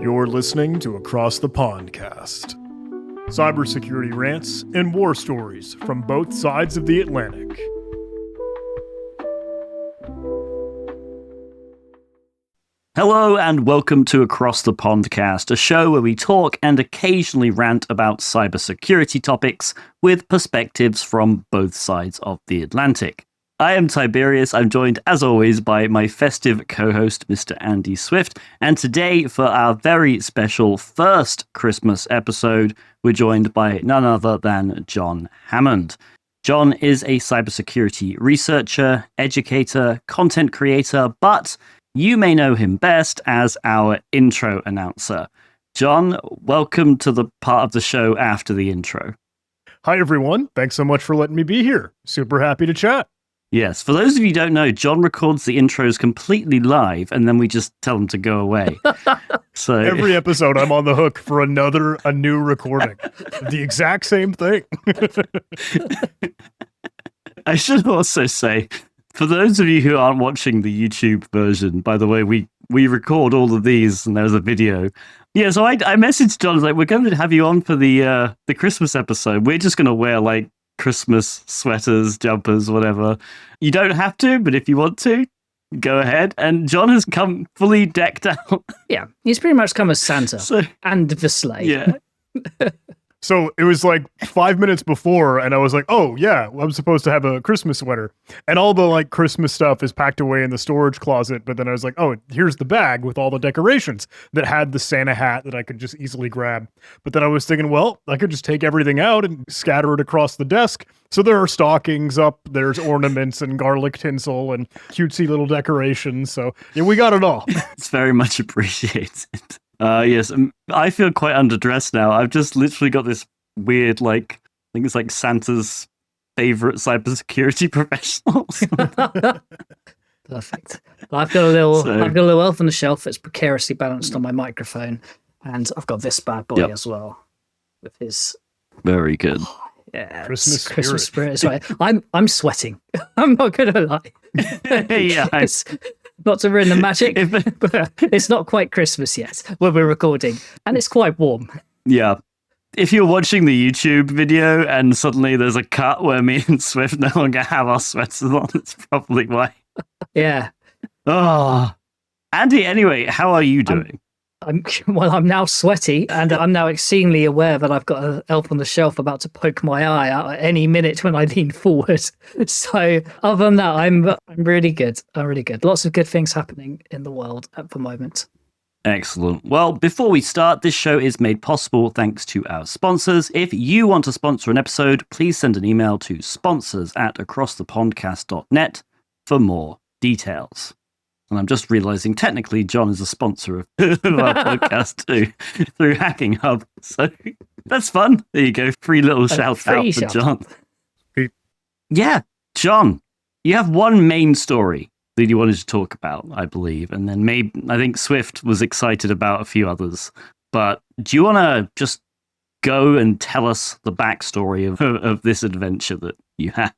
You're listening to Across the Pondcast. Cybersecurity rants and war stories from both sides of the Atlantic. Hello and welcome to Across the Pondcast, a show where we talk and occasionally rant about cybersecurity topics with perspectives from both sides of the Atlantic. I am Tib3rius. I'm joined, as always, by my festive co-host, Mr. Andy Swift. And today, for our very special first Christmas episode, we're joined by none other than John Hammond. John is a cybersecurity researcher, educator, content creator, but you may know him best as our intro announcer. John, welcome to the part of the show after the intro. Hi, everyone. Thanks so much for letting me be here. Super happy to chat. Yes, for those of you who don't know, John records the intros completely live, and then we just tell him to go away. So every episode, I'm on the hook for a new recording. The exact same thing. I should also say, for those of you who aren't watching the YouTube version, by the way, we record all of these, and there's a video. Yeah, so I messaged John, like, we're going to have you on for the Christmas episode. We're just going to wear, like, Christmas sweaters, jumpers, whatever. You don't have to, but if you want to, go ahead. And John has come fully decked out. Yeah, he's pretty much come as Santa and the sleigh. Yeah. So it was like 5 minutes before, and I was like, oh, yeah, I'm supposed to have a Christmas sweater. And all the like Christmas stuff is packed away in the storage closet. But then I was like, oh, here's the bag with all the decorations that had the Santa hat that I could just easily grab. But then I was thinking, well, I could just take everything out and scatter it across the desk. So there are stockings up, there's ornaments and garlic tinsel and cutesy little decorations. So yeah, we got it all. It's very much appreciated. Yes, I feel quite underdressed now. I've just literally got this weird, like, I think it's like Santa's favorite cybersecurity professionals. Perfect. I've got a little elf on the shelf that's precariously balanced on my microphone, and I've got this bad boy as well with his. Very good. Yeah, Christmas spirit is right. I'm sweating. I'm not gonna lie. Yeah. Not to ruin the magic, but it's not quite Christmas yet when we're recording, and it's quite warm. Yeah. If you're watching the YouTube video and suddenly there's a cut where me and Swift no longer have our sweaters on, it's probably why. Yeah. Oh. Andy, anyway, how are you doing? I'm now sweaty, and I'm now exceedingly aware that I've got an elf on the shelf about to poke my eye out at any minute when I lean forward. So other than that, I'm really good. I'm really good. Lots of good things happening in the world at the moment. Excellent. Well, before we start, this show is made possible thanks to our sponsors. If you want to sponsor an episode, please send an email to sponsors@acrossthepondcast.net for more details. And I'm just realizing technically John is a sponsor of our podcast too, through Hacking Hub. So that's fun. There you go. Free little shout out for John. Yeah, John, you have one main story that you wanted to talk about, I believe. And then I think Swift was excited about a few others. But do you want to just go and tell us the backstory of this adventure that you had?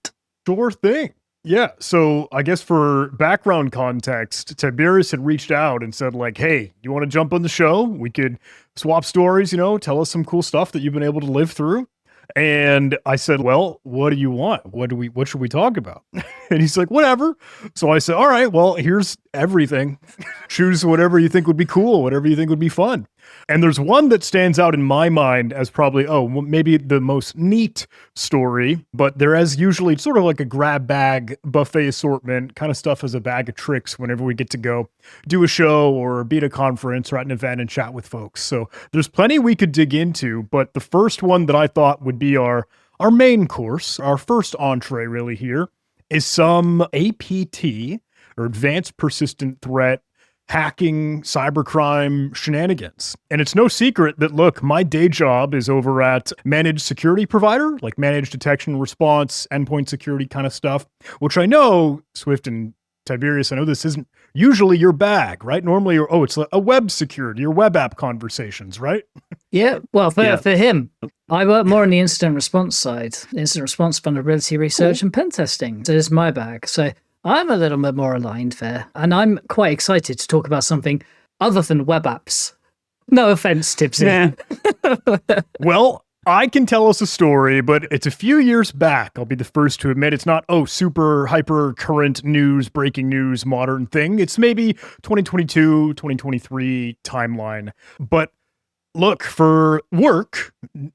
Sure thing. Yeah, so I guess for background context, Tib3rius had reached out and said, like, hey, you want to jump on the show? We could swap stories, tell us some cool stuff that you've been able to live through. And I said, well, what do you want? What should we talk about? And he's like, whatever. So I said, all right, well, here's everything. Choose whatever you think would be cool, whatever you think would be fun. And there's one that stands out in my mind as probably, maybe the most neat story, but there is usually sort of like a grab bag buffet assortment kind of stuff as a bag of tricks whenever we get to go do a show or be at a conference or at an event and chat with folks. So there's plenty we could dig into, but the first one that I thought would be our main course, our first entree really here, is some APT or Advanced Persistent Threat hacking, cybercrime shenanigans. And it's no secret that, look, my day job is over at managed security provider, like managed detection and response, endpoint security kind of stuff, which I know, Swift and Tib3rius, I know this isn't usually your bag, right? Normally, it's a web security or web app conversations, right? Yeah, well, for him, I work more on the incident response side, incident response, vulnerability research, and pen testing. So it's my bag. So I'm a little bit more aligned there, and I'm quite excited to talk about something other than web apps No offense, Tib3rius. Yeah. Well, I can tell us a story, but it's a few years back. I'll be the first to admit it's not, super hyper current news, breaking news, modern thing. It's maybe 2022, 2023 timeline. But look, for work,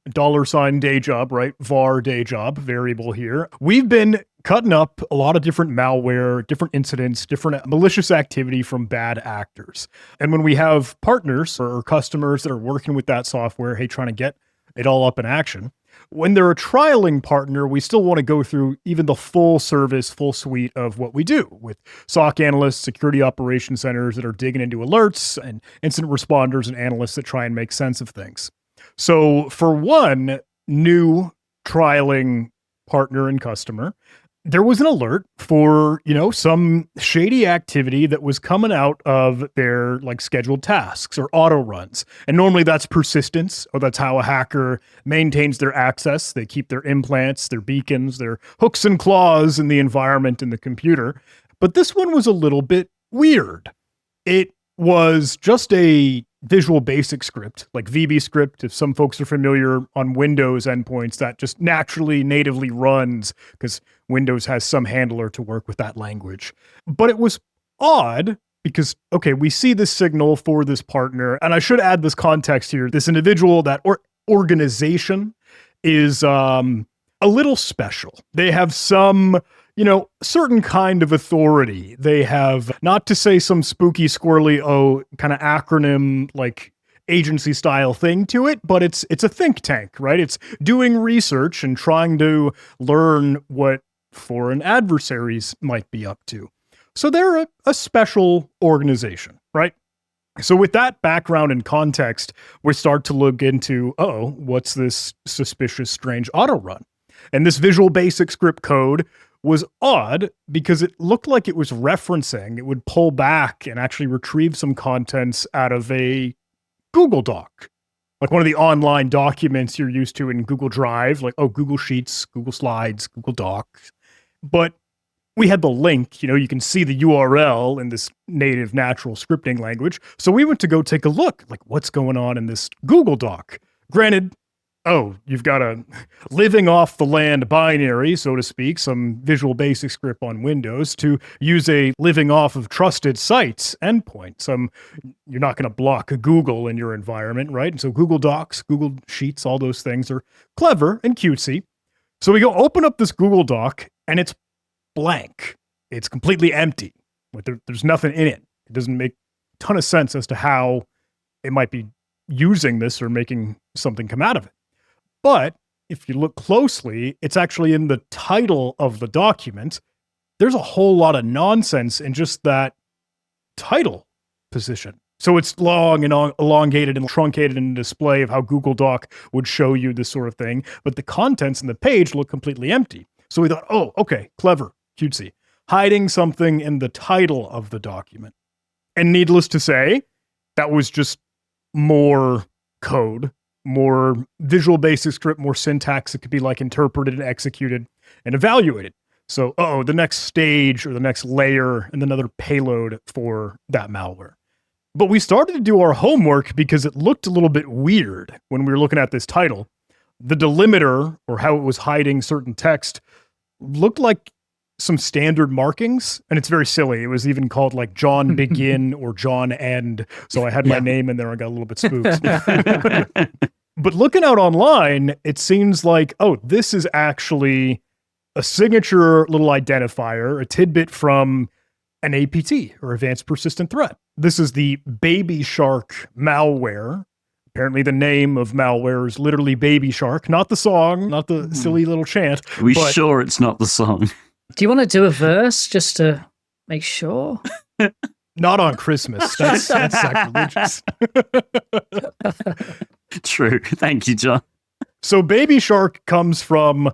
$ day job, right? var day job, variable here. We've been cutting up a lot of different malware, different incidents, different malicious activity from bad actors. And when we have partners or customers that are working with that software, trying to get it all up in action, when they're a trialing partner, we still want to go through even the full service, full suite of what we do with SOC analysts, security operations centers that are digging into alerts, and incident responders and analysts that try and make sense of things. So for one new trialing partner and customer, there was an alert for, some shady activity that was coming out of their scheduled tasks or auto runs. And normally that's persistence, or that's how a hacker maintains their access. They keep their implants, their beacons, their hooks and claws in the environment in the computer. But this one was a little bit weird. It was just a Visual Basic script, like VB script. If some folks are familiar on Windows endpoints, that just naturally natively runs because Windows has some handler to work with that language. But it was odd because, we see this signal for this partner, and I should add this context here. This individual, that organization is a little special. They have some certain kind of authority. They have, not to say some spooky, squirrely, kind of acronym, agency style thing to it, but it's a think tank, right? It's doing research and trying to learn what foreign adversaries might be up to. So they're a special organization, right? So with that background and context, we start to look into, what's this suspicious, strange auto run? And this Visual Basic script code was odd because it looked like it was referencing, it would pull back and actually retrieve some contents out of a Google Doc, like one of the online documents you're used to in Google Drive, like, Google Sheets, Google Slides, Google Docs. But we had the link, you can see the URL in this native natural scripting language. So we went to go take a look, what's going on in this Google Doc. Granted, you've got a living off the land binary, so to speak, some Visual Basic script on Windows to use a living off of trusted sites endpoint. You're not going to block Google in your environment, right? And so Google Docs, Google Sheets, all those things are clever and cutesy. So we go open up this Google Doc and it's blank. It's completely empty. There's nothing in it. It doesn't make a ton of sense as to how it might be using this or making something come out of it. But if you look closely, it's actually in the title of the document. There's a whole lot of nonsense in just that title position. So it's long and elongated and truncated in the display of how Google Doc would show you this sort of thing. But the contents in the page look completely empty. So we thought, clever, cutesy, hiding something in the title of the document. And needless to say, that was just more code, more Visual Basic script, more syntax that could be interpreted and executed and evaluated. So, the next stage or the next layer and another payload for that malware. But we started to do our homework because it looked a little bit weird when we were looking at this title. The delimiter, or how it was hiding certain text, looked like some standard markings, and it's very silly. It was even called John Begin or John End. So I had my name in there. I got a little bit spooked. But looking out online, it seems like, this is actually a signature little identifier, a tidbit from an APT, or Advanced Persistent Threat. This is the Baby Shark malware. Apparently the name of malware is literally Baby Shark, not the song, not the silly little chant. Are we sure it's not the song? Do you want to do a verse just to make sure? Not on Christmas. That's sacrilegious. True. Thank you, John. So Baby Shark comes from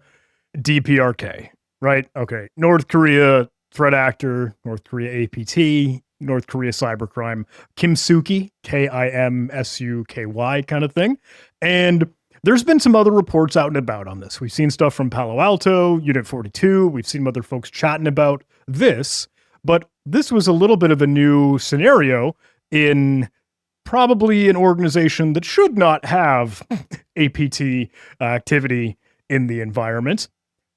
DPRK, right? Okay. North Korea threat actor, North Korea APT, North Korea cybercrime, Kimsuky, Kimsuky kind of thing. And there's been some other reports out and about on this. We've seen stuff from Palo Alto, Unit 42. We've seen other folks chatting about this. But this was a little bit of a new scenario in probably an organization that should not have APT activity in the environment.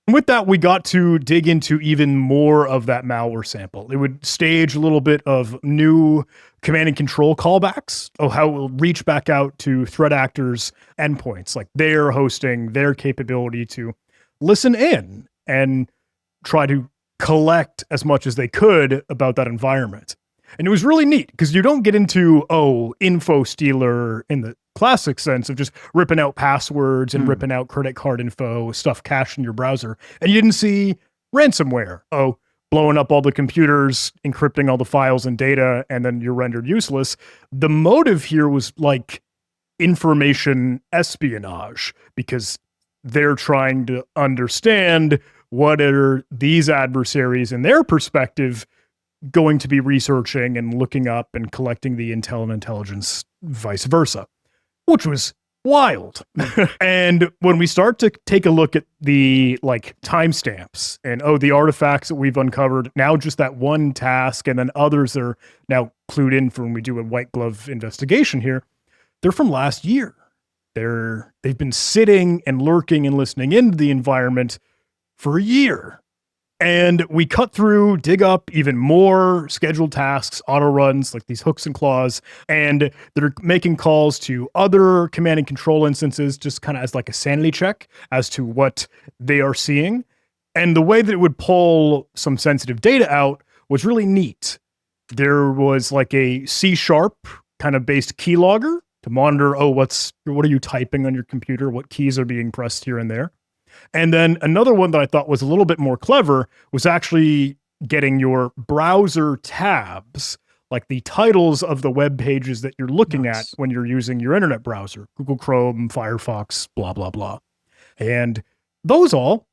And with that, we got to dig into even more of that malware sample. It would stage a little bit of new command and control callbacks, how it will reach back out to threat actors' endpoints, like their hosting, their capability to listen in and try to collect as much as they could about that environment. And it was really neat because you don't get into, info stealer in the classic sense of just ripping out passwords and ripping out credit card info, stuff cached in your browser. And you didn't see ransomware. Blowing up all the computers, encrypting all the files and data, and then you're rendered useless. The motive here was like information espionage, because they're trying to understand what are these adversaries in their perspective going to be researching and looking up and collecting the intel and intelligence, vice versa, which was wild. And when we start to take a look at the timestamps and the artifacts that we've uncovered, now just that one task, and then others that are now clued in for when we do a white glove investigation here, they're from last year. They've been sitting and lurking and listening into the environment for a year. And we cut through, dig up even more scheduled tasks, auto runs, like these hooks and claws, and they're making calls to other command and control instances, just kind of as like a sanity check as to what they are seeing. And the way that it would pull some sensitive data out was really neat. There was like a C# kind of based keylogger to monitor, what are you typing on your computer? What keys are being pressed here and there? And then another one that I thought was a little bit more clever was actually getting your browser tabs, like the titles of the web pages that you're looking at when you're using your internet browser, Google Chrome, Firefox, blah, blah, blah. And those all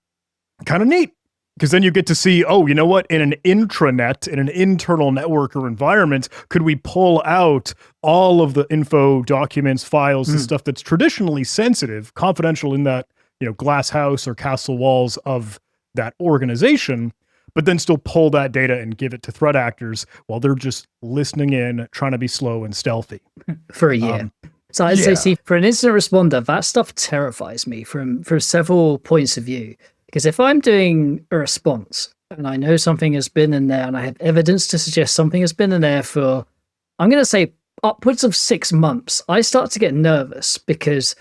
kind of neat, because then you get to see, you know what, in an intranet, in an internal network or environment, could we pull out all of the info, documents, files, and stuff that's traditionally sensitive, confidential in that glass house or castle walls of that organization, but then still pull that data and give it to threat actors while they're just listening in, trying to be slow and stealthy. For a year. So I'd say, see, for an incident responder, that stuff terrifies me from several points of view. Because if I'm doing a response and I know something has been in there and I have evidence to suggest something has been in there for, I'm going to say upwards of 6 months, I start to get nervous because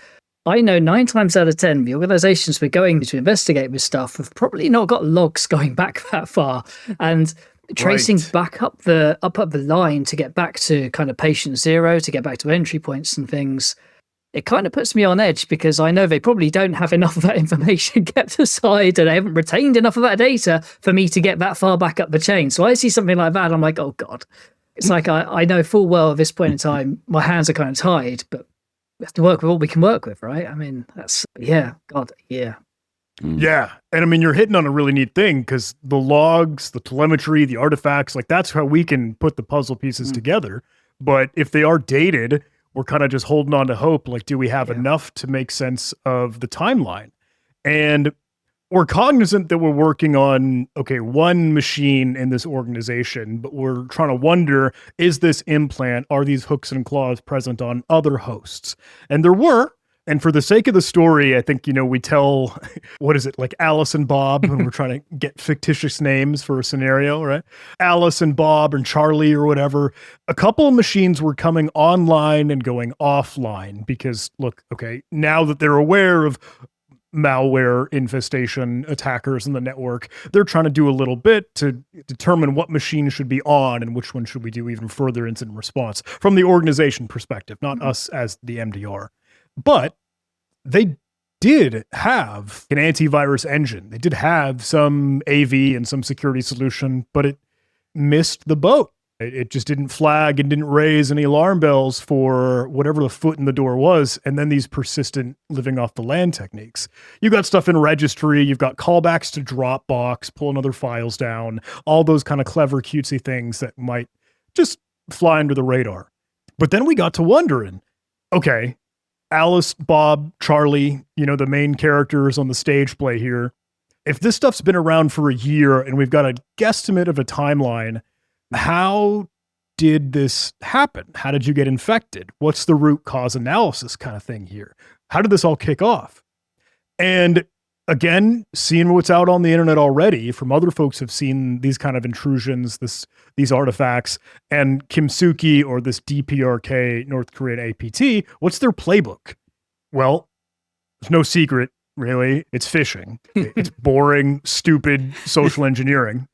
I know 9 times out of 10, the organizations we're going to investigate this stuff have probably not got logs going back that far, and tracing back up the line to get back to kind of patient zero, to get back to entry points and things. It kind of puts me on edge because I know they probably don't have enough of that information kept aside, and they haven't retained enough of that data for me to get that far back up the chain. So I see something like that, I'm like, oh God. It's like I know full well at this point in time, my hands are kind of tied, but we have to work with what we can work with, right? I mean, Yeah. And I mean, you're hitting on a really neat thing, because the logs, the telemetry, the artifacts, that's how we can put the puzzle pieces together. But if they are dated, we're kind of just holding on to hope. Do we have enough to make sense of the timeline? And we're cognizant that we're working on, one machine in this organization, but we're trying to wonder, is this implant, are these hooks and claws present on other hosts? And there were. And for the sake of the story, I think, we tell, what is it, like Alice and Bob, when we're trying to get fictitious names for a scenario, right? Alice and Bob and Charlie or whatever. A couple of machines were coming online and going offline because, look, now that they're aware of malware infestation attackers in the network, they're trying to do a little bit to determine what machine should be on and which one should we do even further incident response from the organization perspective, not us as the MDR. But they did have an antivirus engine. They did have some AV and some security solution, but it missed the boat. It just didn't flag and didn't raise any alarm bells for whatever the foot in the door was. And then these persistent living off the land techniques. You've got stuff in registry. You've got callbacks to Dropbox, pulling other files down, all those kind of clever, cutesy things that might just fly under the radar. But then we got to wondering, Alice, Bob, Charlie, the main characters on the stage play here. If this stuff's been around for a year and we've got a guesstimate of a timeline, how did this happen? How did you get infected? What's the root cause analysis kind of thing here? How did this all kick off? And again, seeing what's out on the internet already from other folks who've seen these kind of intrusions, these artifacts, and Kimsuki or this DPRK North Korean APT, what's their playbook? Well, there's no secret, really. It's phishing. It's boring, stupid social engineering,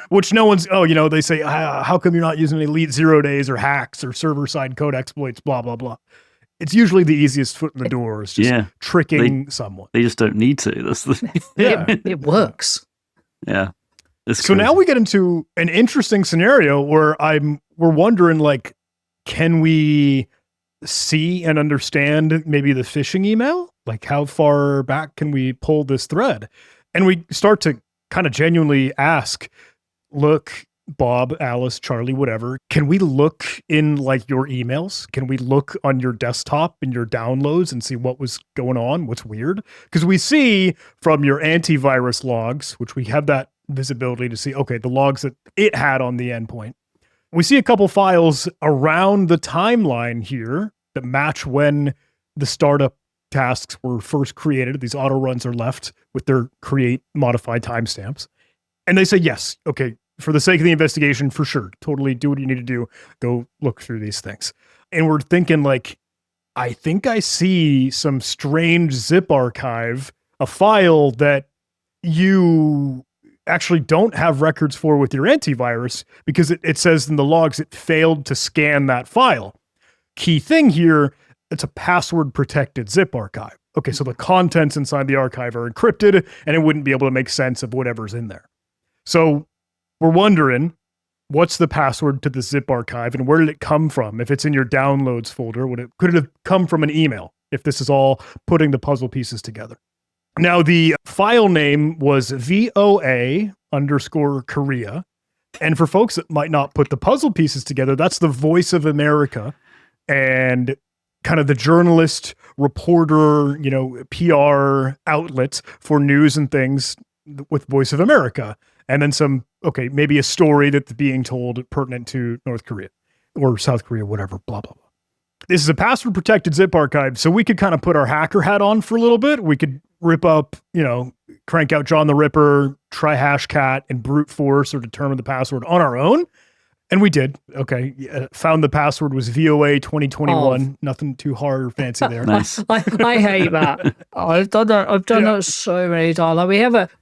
which no one's, they say, how come you're not using Elite 0 days or hacks or server-side code exploits, blah, blah, blah. It's usually the easiest foot in the door is just tricking someone. They just don't need to. That's it works. Yeah. So now we get into an interesting scenario where we're wondering, like, can we see and understand maybe the phishing email? Like, how far back can we pull this thread? And we start to kind of genuinely ask, look, Bob, Alice, Charlie, whatever, can we look in like your emails? Can we look on your desktop in your downloads and see what was going on? What's weird? Because we see from your antivirus logs, which we have that visibility to see, okay, the logs that it had on the endpoint. We see a couple files around the timeline here that match when the startup tasks were first created. These auto runs are left with their create modified timestamps. And they say, yes, okay, for the sake of the investigation, for sure, totally do what you need to do. Go look through these things. And we're thinking like, I think I see some strange zip archive, a file that you actually don't have records for with your antivirus because it says in the logs it failed to scan that file. Key thing here, it's a password protected zip archive. Okay, so the contents inside the archive are encrypted and it wouldn't be able to make sense of whatever's in there. So we're wondering, what's the password to the zip archive and where did it come from? If it's in your downloads folder, could it have come from an email if this is all putting the puzzle pieces together? Now, the file name was VOA_Korea. And for folks that might not put the puzzle pieces together, that's the Voice of America and kind of the journalist, reporter, PR outlets for news and things with Voice of America. And then maybe a story that's being told pertinent to North Korea or South Korea, whatever, blah, blah, blah. This is a password protected zip archive. So we could kind of put our hacker hat on for a little bit. We could rip up, crank out John the Ripper, try Hashcat and brute force or determine the password on our own. And we did. Okay. Found the password was VOA 2021. Oh. Nothing too hard or fancy there. Nice. I hate that. I've done that so many times. Like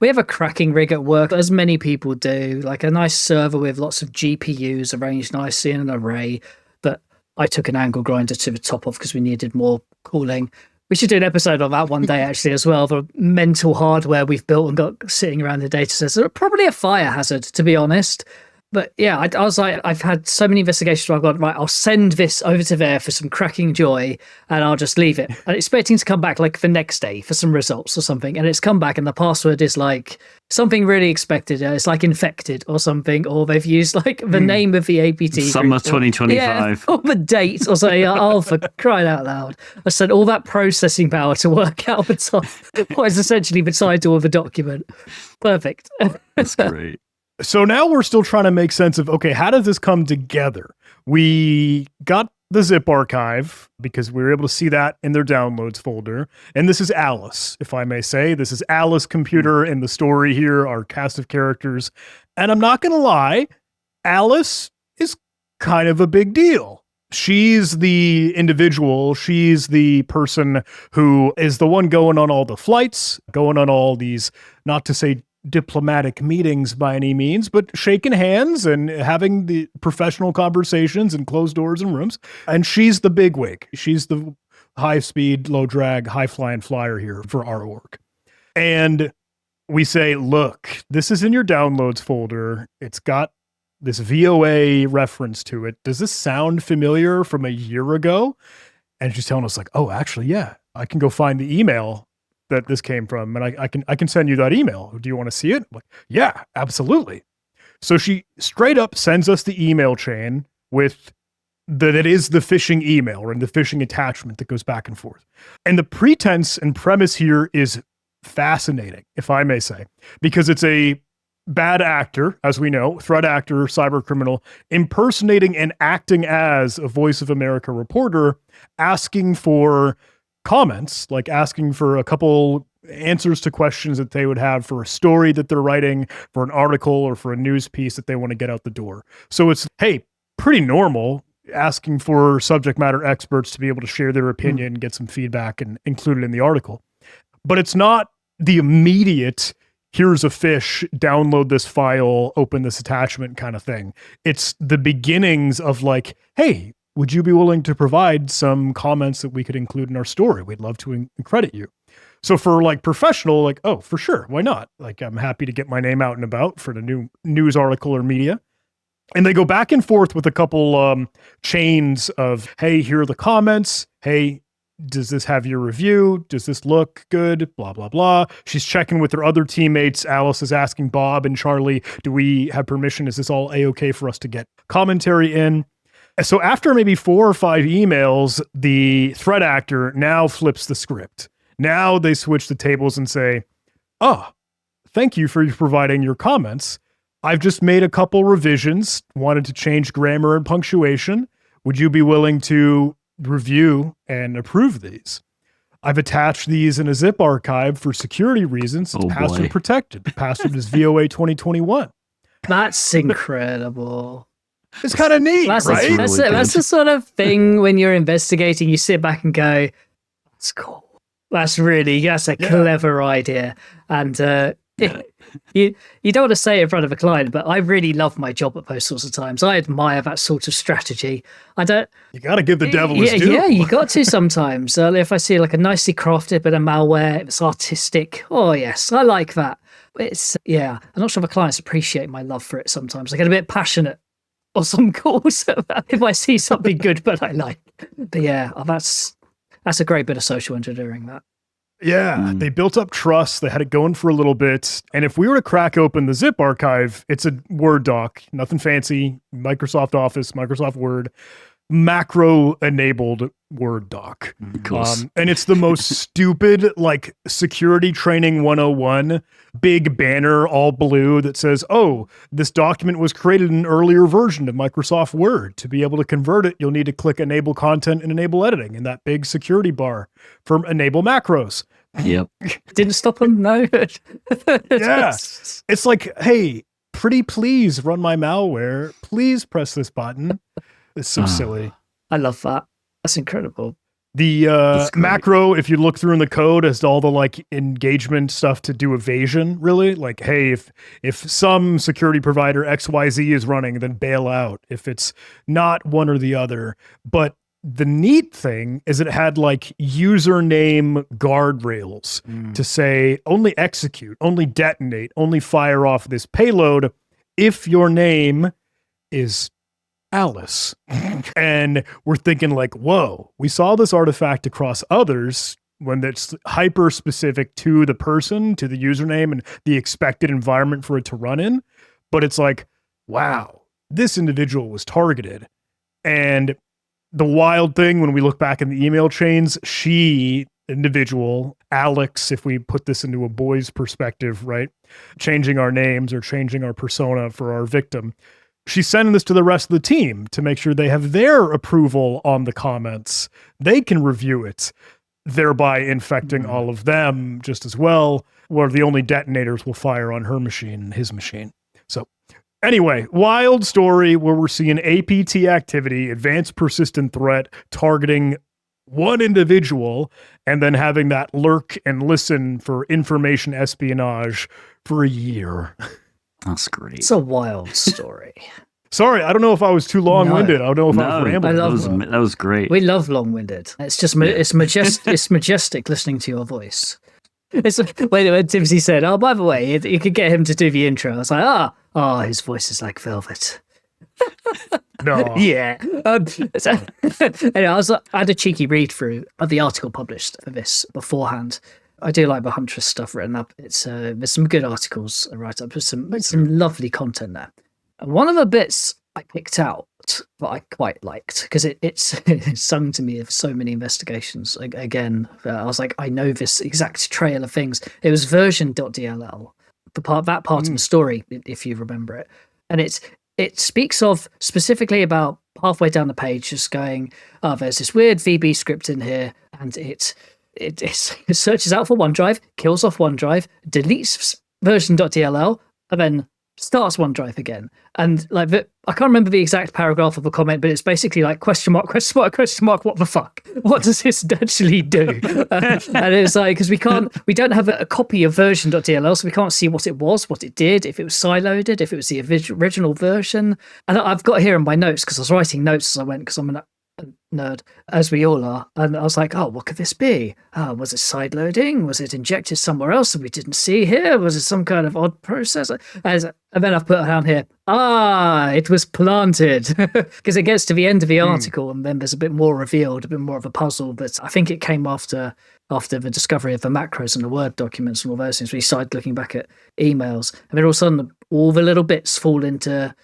we have a cracking rig at work, as many people do, like a nice server with lots of GPUs arranged nicely in an array. But I took an angle grinder to the top of because we needed more cooling. We should do an episode on that one day, actually, as well. The mental hardware we've built and got sitting around the data centers. Probably a fire hazard, to be honest. But yeah, I was like, I've had so many investigations where I've gone, right, I'll send this over to there for some cracking joy and I'll just leave it. And expecting to come back like the next day for some results or something. And it's come back and the password is like something really expected. It's like infected or something. Or they've used like the name of the APT. Summer 2025. Yeah, or the date or something. Oh, for crying out loud. I sent all that processing power to work out what is essentially the title of a document. Perfect. That's great. So now we're still trying to make sense of, okay, how does this come together? We got the zip archive because we were able to see that in their downloads folder. And this is Alice, if I may say. This is Alice computer in the story here, our cast of characters. And I'm not going to lie, Alice is kind of a big deal. She's the individual. She's the person who is the one going on all the flights, going on all these, not to say diplomatic meetings by any means, but shaking hands and having the professional conversations in closed doors and rooms. And she's the bigwig. She's the high speed, low drag, high flying flyer here for our org. And we say, look, this is in your downloads folder. It's got this VOA reference to it. Does this sound familiar from a year ago? And she's telling us like, oh, actually, yeah, I can go find the email that this came from, and I can send you that email. Do you want to see it? I'm like, yeah, absolutely. So she straight up sends us the email chain with that it is the phishing email or the phishing attachment that goes back and forth. And the pretense and premise here is fascinating, if I may say, because it's a bad actor, as we know, threat actor, cyber criminal, impersonating and acting as a Voice of America reporter, asking for comments, like asking for a couple answers to questions that they would have for a story that they're writing, for an article, or for a news piece that they want to get out the door. So it's, hey, pretty normal asking for subject matter experts to be able to share their opinion, get some feedback, and include it in the article. But it's not the immediate, here's a fish, download this file, open this attachment kind of thing. It's the beginnings of like, hey, would you be willing to provide some comments that we could include in our story? We'd love to credit you. So for like professional, like, oh, for sure, why not? Like, I'm happy to get my name out and about for the new news article or media. And they go back and forth with a couple chains of, hey, here are the comments. Hey, does this have your review? Does this look good? Blah, blah, blah. She's checking with her other teammates. Alice is asking Bob and Charlie, do we have permission? Is this all A-okay for us to get commentary in? So after maybe 4 or 5 emails, the threat actor now flips the script. Now they switch the tables and say, oh, thank you for providing your comments. I've just made a couple revisions, wanted to change grammar and punctuation. Would you be willing to review and approve these? I've attached these in a zip archive for security reasons. It's password protected. The password is VOA 2021. That's incredible. It's kind of neat, right? Really that's the sort of thing when you're investigating, you sit back and go, that's cool. That's a clever idea. And you don't want to say it in front of a client, but I really love my job at those sorts of times. I admire that sort of strategy. You got to give the devil his due. Yeah, you got to sometimes. If I see like a nicely crafted bit of malware, it's artistic. Oh yes, I like that. I'm not sure the clients appreciate my love for it sometimes. I get a bit passionate or some calls if I see something good, but I like. But yeah, that's a great bit of social engineering, that. Yeah, they built up trust. They had it going for a little bit. And if we were to crack open the zip archive, it's a Word doc, nothing fancy, Microsoft Office, Microsoft Word, macro-enabled Word doc. Of course. And it's the most stupid, like, security training 101, big banner, all blue, that says, oh, this document was created in an earlier version of Microsoft Word. To be able to convert it, you'll need to click Enable Content and Enable Editing in that big security bar from Enable Macros. Yep. Didn't stop them, no. Yeah. It's like, hey, pretty please run my malware. Please press this button. It's so silly. I love that. That's incredible. The macro, if you look through in the code, has all the like engagement stuff to do evasion, really. Like, hey, if some security provider XYZ is running, then bail out if it's not one or the other. But the neat thing is it had like username guardrails to say only execute, only detonate, only fire off this payload if your name is Alice. And we're thinking like, whoa, we saw this artifact across others when that's hyper specific to the person, to the username and the expected environment for it to run in. But it's like, wow, this individual was targeted. And the wild thing when we look back in the email chains, individual, Alex, if we put this into a boy's perspective, right? Changing our names or changing our persona for our victim. She's sending this to the rest of the team to make sure they have their approval on the comments. They can review it, thereby infecting all of them just as well, where the only detonators will fire on her machine and his machine. So anyway, wild story where we're seeing APT activity, advanced persistent threat, targeting one individual, and then having that lurk and listen for information espionage for a year. That's great. It's a wild story. Sorry, I don't know if I was too long-winded. I don't know if I was rambling. That was great. We love long-winded. It's just it's majestic listening to your voice. It's when Tibsy said, "Oh, by the way, you could get him to do the intro." I was like, his voice is like velvet. No. Yeah. Anyway, I had a cheeky read through of the article published for this beforehand. I do like the Huntress stuff written up. It's there's some good articles right up. There's some lovely content there. And one of the bits I picked out that I quite liked because it's sung to me of so many investigations. Again, I was like, I know this exact trail of things. It was version.dll. that part of the story, if you remember it. And it speaks of specifically about halfway down the page, just going, oh, there's this weird VB script in here, and it searches out for OneDrive, kills off OneDrive, deletes version.dll, and then starts OneDrive again. And like I can't remember the exact paragraph of the comment, but it's basically like question mark, what the fuck? What does this actually do? And it's like, because we don't have a copy of version.dll, so we can't see what it was, what it did, if it was sideloaded, if it was the original version. And I've got here in my notes, because I was writing notes as I went, because I'm a nerd, as we all are. And I was like, oh, what could this be? Was it sideloading? Was it injected somewhere else that we didn't see here? Was it some kind of odd process? And then I've put down here, it was planted. Because it gets to the end of the article and then there's a bit more revealed, a bit more of a puzzle. But I think it came after the discovery of the macros and the Word documents and all those things. We started looking back at emails, and then all of a sudden all the little bits fall into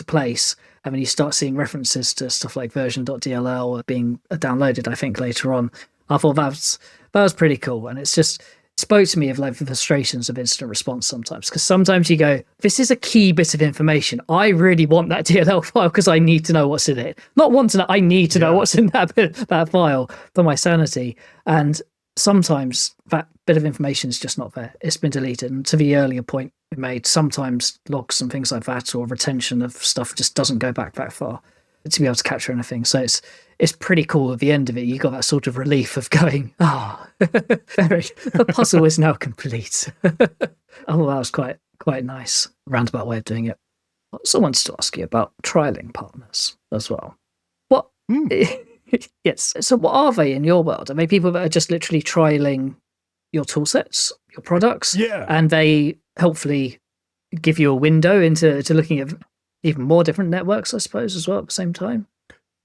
place. And then you start seeing references to stuff like version.dll being downloaded, I think, later on. I thought that was pretty cool. And it spoke to me of like the frustrations of incident response sometimes. Because sometimes you go, this is a key bit of information. I really want that DLL file because I need to know what's in it. Not want to know, I need to know what's in that file for my sanity. And sometimes that bit of information is just not there. It's been deleted. And to the earlier point we made, sometimes logs and things like that or retention of stuff just doesn't go back that far to be able to capture anything. So it's pretty cool at the end of it. You got that sort of relief of going, the puzzle is now complete. Oh, that was quite nice. Roundabout way of doing it. I also wanted to ask you about trialing partners as well. What? Yes. So what are they in your world? Are they people that are just literally trialing your tool sets, your products? Yeah. And they helpfully give you a window into looking at even more different networks, I suppose, as well at the same time?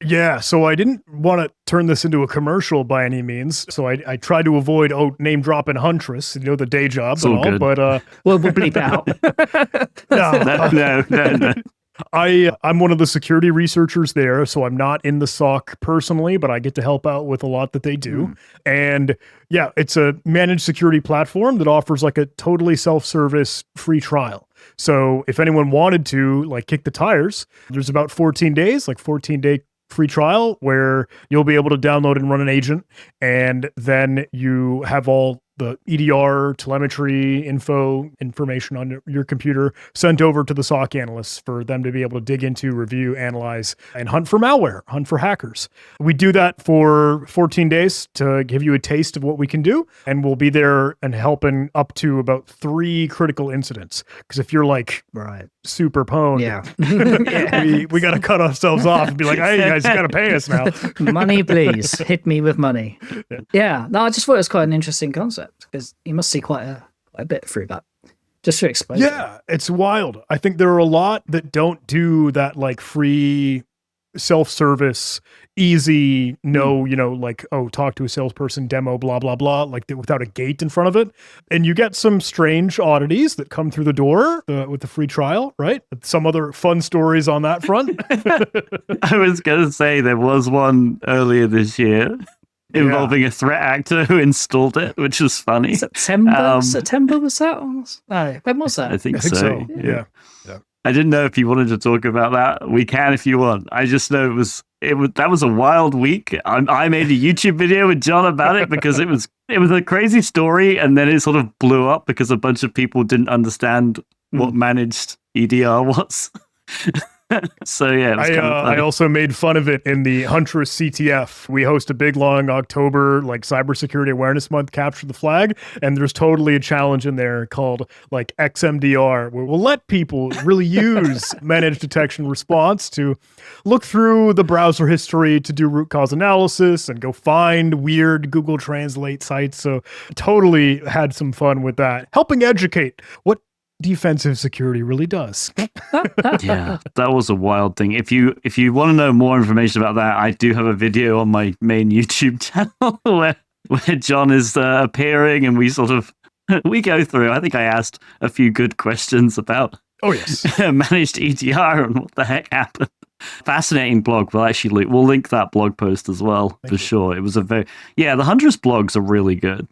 Yeah, so I didn't want to turn this into a commercial by any means. So I tried to avoid name dropping Huntress, the day job and all. Good. But we'll bleep it out. No. I'm one of the security researchers there, so I'm not in the SOC personally, but I get to help out with a lot that they do. And yeah, it's a managed security platform that offers like a totally self-service free trial. So if anyone wanted to like kick the tires, there's about 14 days, 14-day free trial where you'll be able to download and run an agent, and then you have all the EDR, telemetry, information on your computer sent over to the SOC analysts for them to be able to dig into, review, analyze, and hunt for malware, hunt for hackers. We do that for 14 days to give you a taste of what we can do, and we'll be there and helping up to about 3 critical incidents. Because if you're like super pwned, we got to cut ourselves off and be like, hey, you guys got to pay us now. Money, please. Hit me with money. Yeah. No, I just thought it was quite an interesting concept, because you must see quite a bit through that. Just to explain. Yeah, it's wild. I think there are a lot that don't do that like free self-service, easy, talk to a salesperson, demo, blah, blah, blah, without a gate in front of it. And you get some strange oddities that come through the door with the free trial, right? Some other fun stories on that front. I was going to say there was one earlier this year involving a threat actor who installed it, which was funny. September was that? No, when was that? I think so. Yeah. I didn't know if you wanted to talk about that. We can if you want. I just know that was a wild week. I made a YouTube video with John about it because it was a crazy story, and then it sort of blew up because a bunch of people didn't understand what managed EDR was. So yeah, it was kind of funny. I also made fun of it in the Huntress CTF. We host a big long October Cybersecurity Awareness Month, Capture the Flag, and there's totally a challenge in there called XMDR, where we'll let people really use managed detection response to look through the browser history to do root cause analysis and go find weird Google Translate sites. So totally had some fun with that, helping educate what defensive security really does. Yeah, that was a wild thing. If you want to know more information about that, I do have a video on my main YouTube channel where John is appearing, and we go through. I think I asked a few good questions about managed EDR and what the heck happened. Fascinating blog. We'll link that blog post as well. Thank you. Sure. It was the Huntress blogs are really good.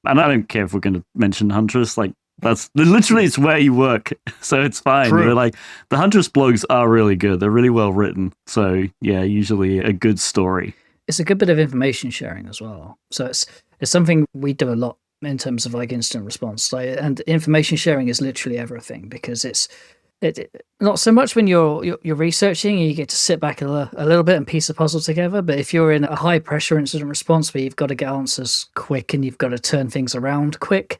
And I don't care if we're going to mention Huntress. That's literally it's where you work, so it's fine. True. They're like the Huntress blogs are really good. They're really well written. So yeah, usually a good story. It's a good bit of information sharing as well. So it's something we do a lot in terms of like instant response. And information sharing is literally everything, because it's not so much when you're researching and you get to sit back a little bit and piece the puzzle together. But if you're in a high pressure incident response where you've got to get answers quick and you've got to turn things around quick,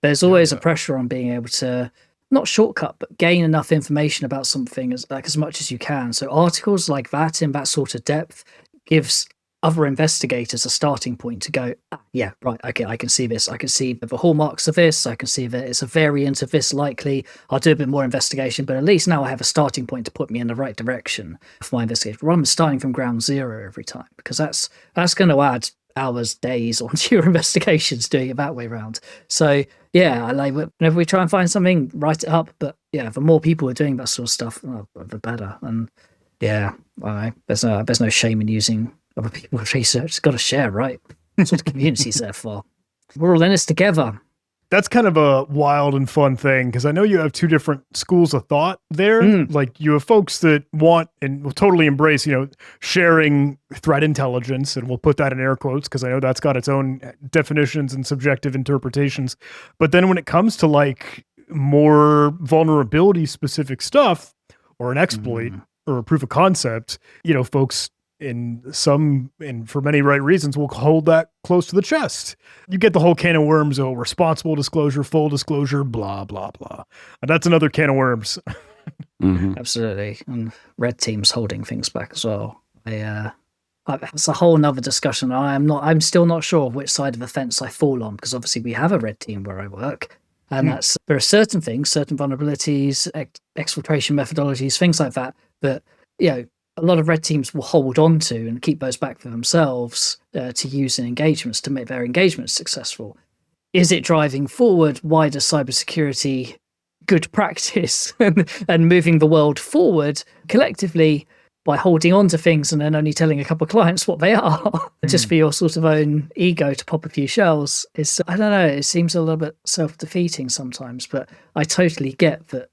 there's always a pressure on being able to not shortcut, but gain enough information about something as much as you can. So articles like that in that sort of depth gives other investigators a starting point to go, yeah, right, okay, I can see this. I can see the hallmarks of this. I can see that it's a variant of this likely. I'll do a bit more investigation, but at least now I have a starting point to put me in the right direction for my investigation, rather than starting from ground zero every time, because that's going to add hours, days onto your investigations doing it that way around. So yeah, like whenever we try and find something, write it up. But yeah, the more people are doing that sort of stuff, the better. And yeah, there's no shame in using other people's research. It's got to share, right? That's what the community's there for. We're all in this together. That's kind of a wild and fun thing, because I know you have two different schools of thought there. Like you have folks that want and will totally embrace, sharing threat intelligence, and we'll put that in air quotes because I know that's got its own definitions and subjective interpretations. But then when it comes to like more vulnerability specific stuff or an exploit or a proof of concept, folks and for many right reasons, will hold that close to the chest. You get the whole can of worms, responsible disclosure, full disclosure, blah, blah, blah. And that's another can of worms. Absolutely. And red team's holding things back as well. It's a whole nother discussion. I'm still not sure which side of the fence I fall on, because obviously we have a red team where I work. And there are certain things, certain vulnerabilities, exfiltration methodologies, things like that, a lot of red teams will hold on to and keep those back for themselves to use in engagements to make their engagements successful. Is it driving forward wider cybersecurity good practice and moving the world forward collectively by holding on to things and then only telling a couple of clients what they are just for your sort of own ego to pop a few shells? I don't know, it seems a little bit self-defeating sometimes, but I totally get that.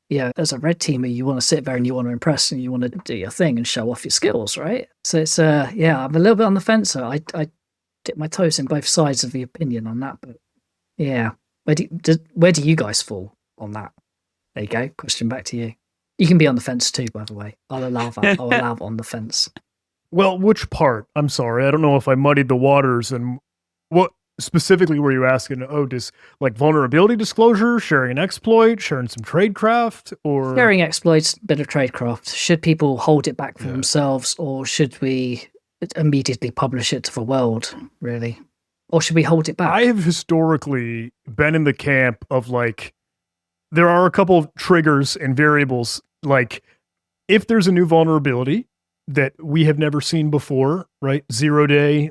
Yeah, as a red teamer, you want to sit there and you want to impress and you want to do your thing and show off your skills, right? So it's I'm a little bit on the fence. So I dip my toes in both sides of the opinion on that. But yeah, where do you guys fall on that? There you go. Question back to you. You can be on the fence too, by the way. I'll allow that. I'll allow on the fence. Well, which part? I'm sorry, I don't know if I muddied the waters. And what specifically were you asking? Does like vulnerability disclosure, sharing an exploit, sharing some tradecraft, or sharing exploits, bit of tradecraft? Should people hold it back for themselves, or should we immediately publish it to the world, really? Or should we hold it back? I have historically been in the camp of like, there are a couple of triggers and variables. Like if there's a new vulnerability that we have never seen before, right? 0 day,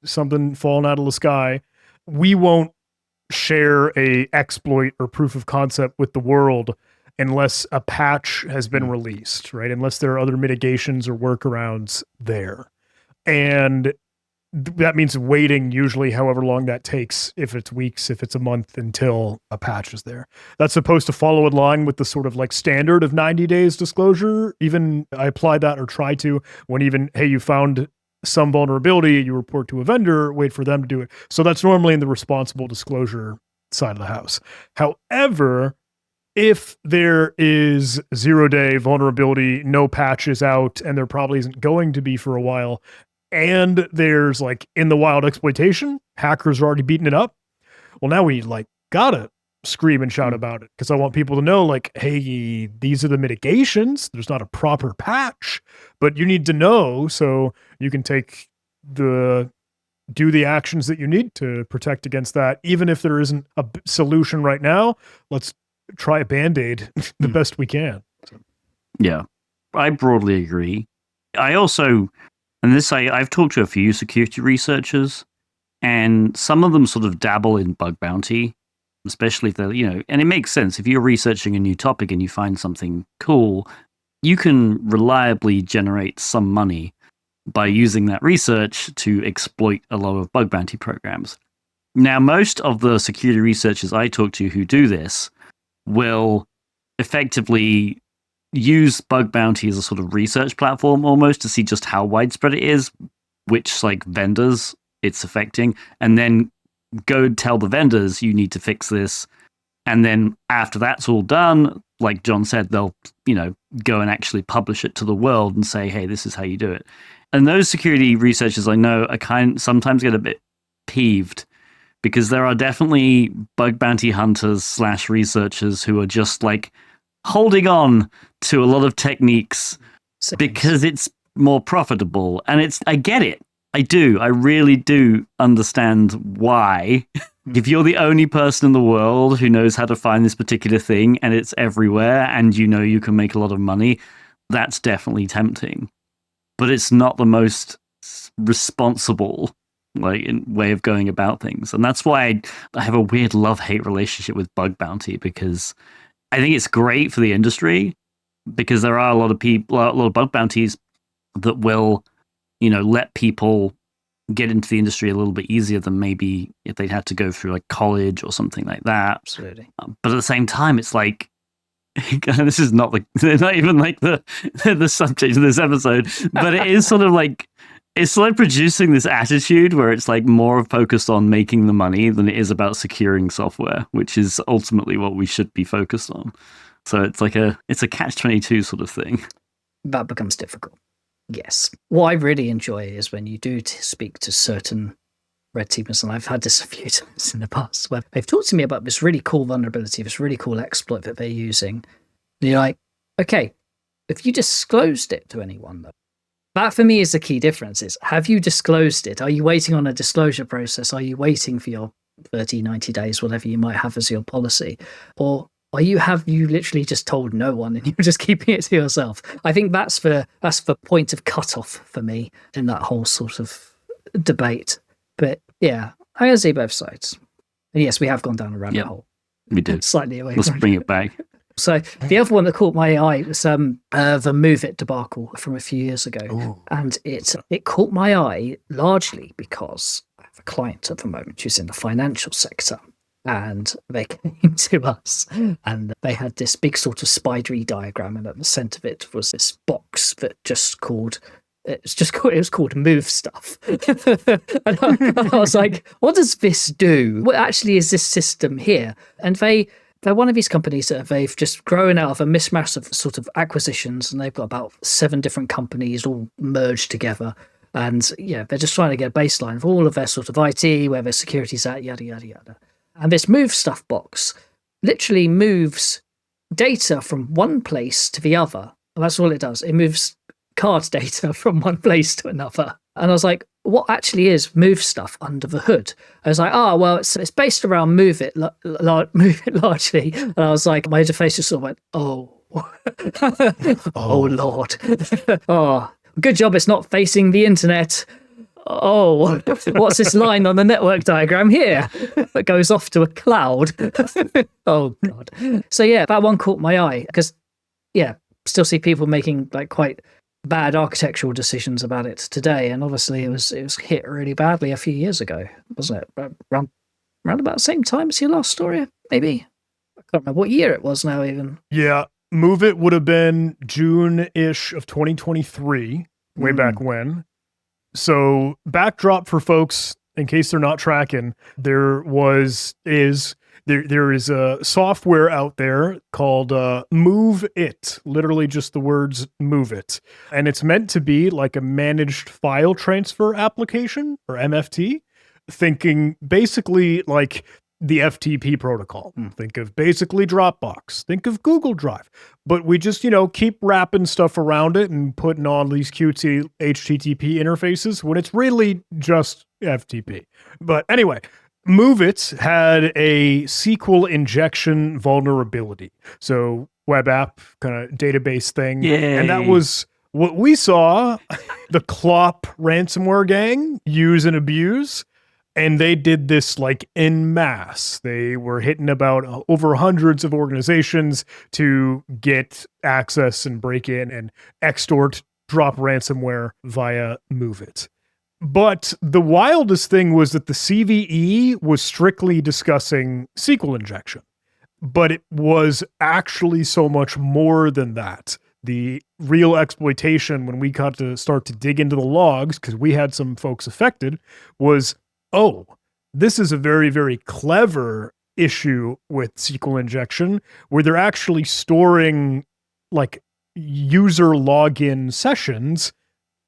something falling out of the sky, we won't share a exploit or proof of concept with the world unless a patch has been released, right? Unless there are other mitigations or workarounds there. And that means waiting usually however long that takes, if it's weeks, if it's a month, until a patch is there. That's supposed to follow in line with the sort of like standard of 90 days disclosure. Even I apply that or try to when hey, you found some vulnerability, you report to a vendor, wait for them to do it. So that's normally in the responsible disclosure side of the house. However, if there is 0 day vulnerability, no patches out, and there probably isn't going to be for a while, and there's like in the wild exploitation, hackers are already beating it up. Well, now we like gotta scream and shout about it, because I want people to know, like, hey, these are the mitigations. There's not a proper patch, but you need to know so you can do the actions that you need to protect against that. Even if there isn't a solution right now, let's try a Band-Aid the best we can. Yeah, I broadly agree. I also, I've talked to a few security researchers, and some of them sort of dabble in bug bounty, especially if they're, and it makes sense. If you're researching a new topic and you find something cool, you can reliably generate some money by using that research to exploit a lot of bug bounty programs. Now, most of the security researchers I talk to who do this will effectively use bug bounty as a sort of research platform almost to see just how widespread it is, which like vendors it's affecting, and then go tell the vendors you need to fix this. And then after that's all done, like John said, they'll, go and actually publish it to the world and say, hey, this is how you do it. And those security researchers I know are sometimes get a bit peeved because there are definitely bug bounty hunters / researchers who are just like holding on to a lot of techniques because it's more profitable. And I get it. I do. I really do understand why. If you're the only person in the world who knows how to find this particular thing and it's everywhere and you can make a lot of money, that's definitely tempting. But it's not the most responsible way of going about things. And that's why I have a weird love-hate relationship with bug bounty, because I think it's great for the industry because there are a lot of bug bounties that will let people get into the industry a little bit easier than maybe if they'd had to go through like college or something like that. Absolutely. But at the same time, it's like, this is not even like the subject of this episode, but it is sort of like, it's like producing this attitude where it's like more focused on making the money than it is about securing software, which is ultimately what we should be focused on. So it's like it's a catch-22 sort of thing. That becomes difficult. Yes. What I really enjoy is when you do speak to certain red teamers, and I've had this a few times in the past, where they've talked to me about this really cool vulnerability, this really cool exploit that they're using. And you're like, okay, if you disclosed it to anyone, though, that for me is the key difference is, have you disclosed it? Are you waiting on a disclosure process? Are you waiting for your 30, 90 days, whatever you might have as your policy? Or have you literally just told no one and you're just keeping it to yourself? I think that's the point of cutoff for me in that whole sort of debate. But yeah, I can see both sides. And yes, we have gone down a rabbit hole. We did. Slightly away. Let's bring it back. So the other one that caught my eye was the Move It debacle from a few years ago. Ooh. And it caught my eye largely because I have a client at the moment who's in the financial sector. And they came to us and they had this big sort of spidery diagram, and at the center of it was this box that it was called Move Stuff. And I was like, what does this do? What actually is this system here? And they're one of these companies that they've just grown out of a mismatch of sort of acquisitions, and they've got about 7 different companies all merged together. And yeah, they're just trying to get a baseline of all of their sort of IT, where their security's at, yada, yada, yada. And this Move Stuff box literally moves data from one place to the other. And that's all it does. It moves card data from one place to another. And I was like, what actually is Move Stuff under the hood? I was like, well, it's based around Move It largely. And I was like, my interface just sort of went, oh Lord. Oh, good job it's not facing the internet. Oh, what's this line on the network diagram here that goes off to a cloud? Oh, God. So, yeah, that one caught my eye because, yeah, still see people making like quite bad architectural decisions about it today. And obviously it was hit really badly a few years ago, wasn't it? Around about the same time as your last story, maybe. I can't remember what year it was now even. Yeah, Move It would have been June-ish of 2023, way back when. So backdrop for folks, in case they're not tracking, there is a software out there called Move It, literally just the words Move It. And it's meant to be like a managed file transfer application, or MFT, thinking basically like the FTP protocol. Think of basically Dropbox. Think of Google Drive. But we just, keep wrapping stuff around it and putting on these cutesy HTTP interfaces when it's really just FTP. But anyway, Move It had a SQL injection vulnerability. So web app kind of database thing. Yay. And that was what we saw the Clop ransomware gang use and abuse. And they did this like en masse. They were hitting about over hundreds of organizations to get access and break in and extort, drop ransomware via Move It. But the wildest thing was that the CVE was strictly discussing SQL injection, but it was actually so much more than that. The real exploitation, when we got to start to dig into the logs, because we had some folks affected, was, oh, this is a very, very clever issue with SQL injection, where they're actually storing like user login sessions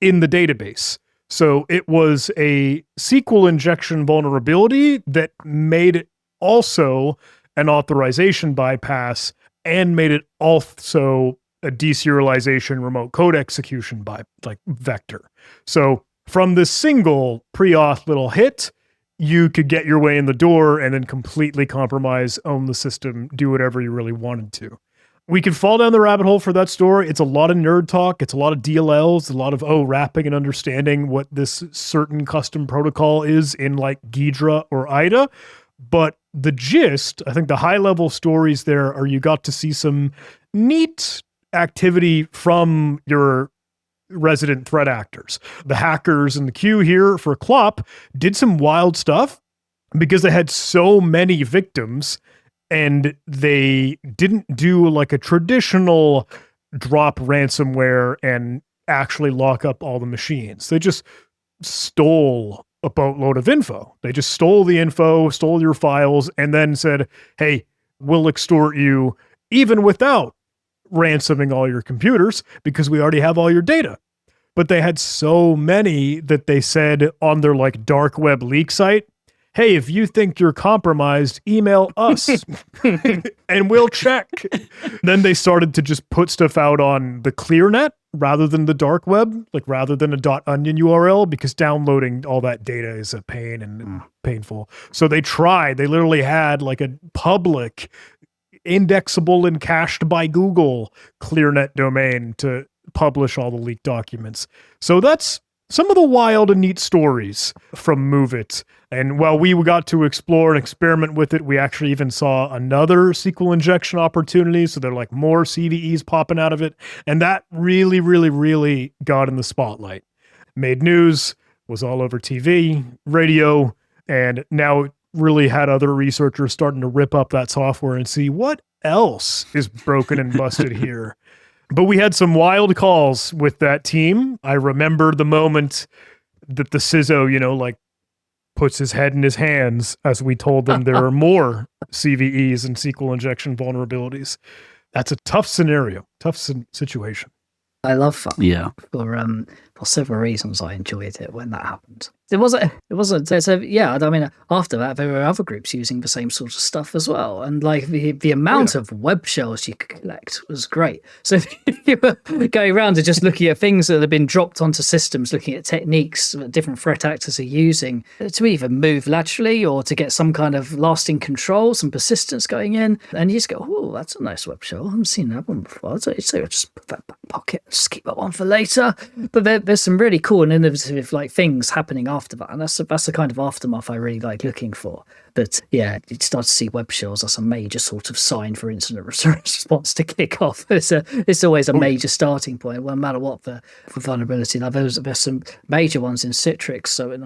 in the database. So it was a SQL injection vulnerability that made it also an authorization bypass and made it also a deserialization remote code execution by like vector. So from this single pre-auth little hit, you could get your way in the door and then completely compromise, own the system, do whatever you really wanted to. We could fall down the rabbit hole for that story. It's a lot of nerd talk. It's a lot of DLLs, a lot of, wrapping and understanding what this certain custom protocol is in like Ghidra or IDA. But the gist, I think the high level stories there are you got to see some neat activity from your resident threat actors. The hackers in the queue here for Clop did some wild stuff because they had so many victims and they didn't do like a traditional drop ransomware and actually lock up all the machines. They just stole a boatload of info. They just stole the info, stole your files, and then said, hey, we'll extort you even without ransoming all your computers because we already have all your data. But they had so many that they said on their like dark web leak site, hey, if you think you're compromised, email us and we'll check. Then they started to just put stuff out on the ClearNet rather than the dark web, like rather than a .onion URL, because downloading all that data is a pain and painful. So they literally had like a public indexable and cached by Google ClearNet domain to publish all the leaked documents. So that's some of the wild and neat stories from MoveIt. And while we got to explore and experiment with it, we actually even saw another SQL injection opportunity. So there are like more CVEs popping out of it. And that really, really, really got in the spotlight. Made news, was all over TV, radio, and now it really had other researchers starting to rip up that software and see what else is broken and busted here. But we had some wild calls with that team. I remember the moment that the CISO, like puts his head in his hands as we told them there are more CVEs and SQL injection vulnerabilities. That's a tough scenario, tough situation. I love fun. Yeah. For several reasons, I enjoyed it when that happened. It wasn't. So yeah, I mean, after that, there were other groups using the same sort of stuff as well, and like the amount of web shells you could collect was great. So if you were going around and just looking at things that have been dropped onto systems, looking at techniques that different threat actors are using to either move laterally or to get some kind of lasting control, some persistence going in, and you just go, oh, that's a nice web shell. I haven't seen that one before. So I'll just put that back pocket, just keep that one for later. But there's some really cool and innovative like things happening after that, and that's the kind of aftermath I really like looking for. But yeah, you start to see web shells as a major sort of sign for incident response to kick off. It's always a major starting point, well, no matter what the vulnerability. Now there's some major ones in Citrix, so